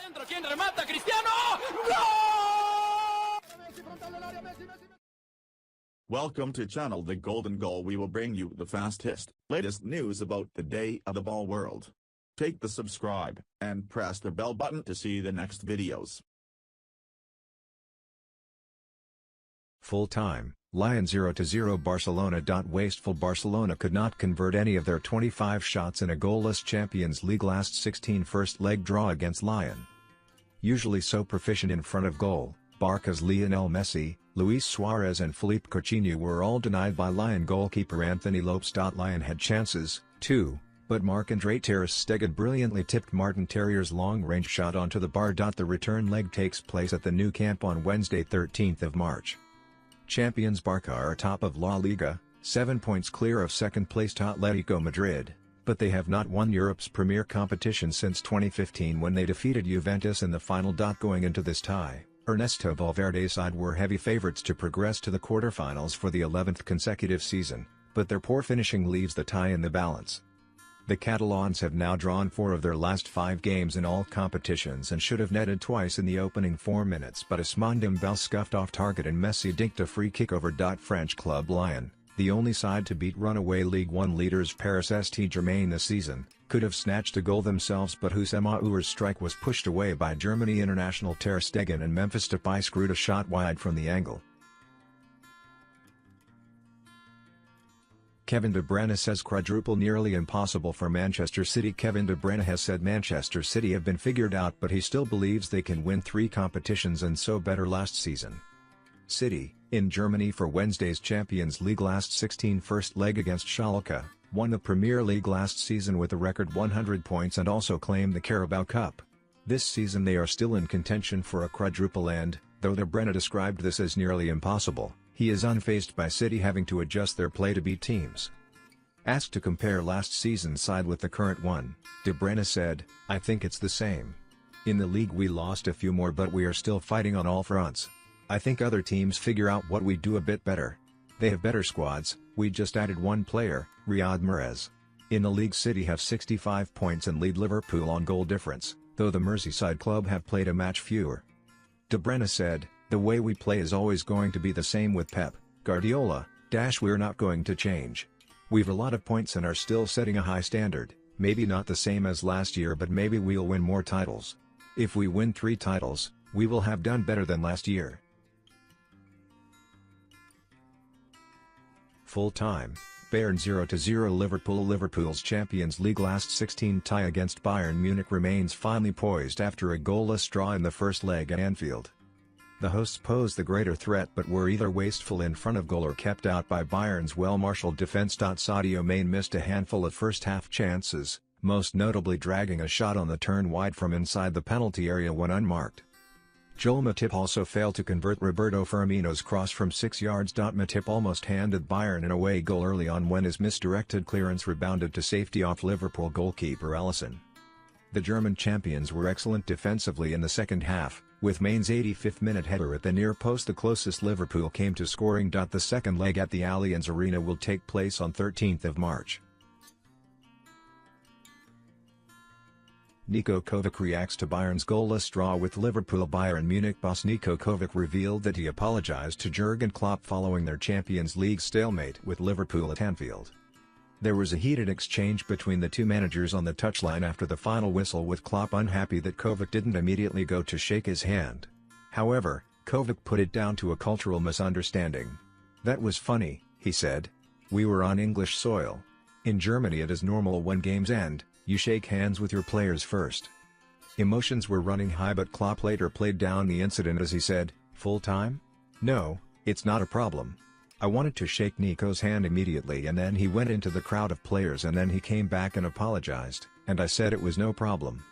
Dentro, ¿quién remata? Cristiano! Welcome to channel The Golden Goal. We will bring you the fastest, latest news about the day of the ball world. Take the subscribe and press the bell button to see the next videos. Full time, Lyon 0-0 Barcelona. Wasteful. Barcelona could not convert any of their 25 shots in a goalless Champions League last 16 first leg draw against Lyon. Usually so proficient in front of goal, Barca's Lionel Messi, Luis Suarez and Philippe Coutinho were all denied by Lyon goalkeeper Anthony Lopes. Lyon had chances, too, but Marc-André ter Stegen brilliantly tipped Martin Terrier's long-range shot onto the bar. The return leg takes place at the Nou Camp on Wednesday 13th of March. Champions Barca are top of La Liga, 7 points clear of second-placed Atletico Madrid, but they have not won Europe's premier competition since 2015 when they defeated Juventus in the final. Going into this tie, Ernesto Valverde's side were heavy favourites to progress to the quarter-finals for the 11th consecutive season, but their poor finishing leaves the tie in the balance. The Catalans have now drawn 4 of their last 5 games in all competitions and should have netted twice in the opening 4 minutes, but Ousmane Dembélé scuffed off target and Messi dinked a free kick over. French club Lyon, the only side to beat runaway Ligue 1 leaders Paris Saint-Germain this season, could have snatched a goal themselves, but Houssama Aouar's strike was pushed away by Germany international ter Stegen and Memphis Depay screwed a shot wide from the angle. Kevin De Bruyne says quadruple nearly impossible for Manchester City. Kevin De Bruyne has said Manchester City have been figured out, but he still believes they can win 3 competitions and so better last season. City, in Germany for Wednesday's Champions League last 16 first leg against Schalke, won the Premier League last season with a record 100 points and also claimed the Carabao Cup. This season they are still in contention for a quadruple and, though De Bruyne described this as nearly impossible, he is unfazed by City having to adjust their play to beat teams. Asked to compare last season's side with the current one, De Bruyne said, "I think it's the same. In the league we lost a few more, but we are still fighting on all fronts. I think other teams figure out what we do a bit better. They have better squads, we just added one player, Riyad Mahrez. In the league City have 65 points and lead Liverpool on goal difference, though the Merseyside club have played a match fewer." De Bruyne said, "The way we play is always going to be the same with Pep Guardiola, we're not going to change. We've a lot of points and are still setting a high standard, maybe not the same as last year, but maybe we'll win more titles. If we win 3 titles, we will have done better than last year." Full time, Bayern 0-0 Liverpool. Liverpool's Champions League last 16 tie against Bayern Munich remains finally poised after a goalless draw in the first leg at Anfield. The hosts posed the greater threat but were either wasteful in front of goal or kept out by Bayern's well-marshalled defence. Sadio Mane missed a handful of first-half chances, most notably dragging a shot on the turn wide from inside the penalty area when unmarked. Joel Matip also failed to convert Roberto Firmino's cross from 6 yards. Matip almost handed Bayern an away goal early on when his misdirected clearance rebounded to safety off Liverpool goalkeeper Alisson. The German champions were excellent defensively in the second half, with Mane's 85th minute header at the near post the closest Liverpool came to scoring. The second leg at the Allianz Arena will take place on 13th of March. Niko Kovac reacts to Bayern's goalless draw with Liverpool. Bayern Munich boss Niko Kovac revealed that he apologized to Jurgen Klopp following their Champions League stalemate with Liverpool at Anfield. There was a heated exchange between the two managers on the touchline after the final whistle, with Klopp unhappy that Kovac didn't immediately go to shake his hand. However, Kovac put it down to a cultural misunderstanding. "That was funny," he said. "We were on English soil. In Germany it is normal when games end, you shake hands with your players first." Emotions were running high, but Klopp later played down the incident as he said, "Full time? No, it's not a problem. I wanted to shake Niko's hand immediately and then he went into the crowd of players and then he came back and apologized, and I said it was no problem."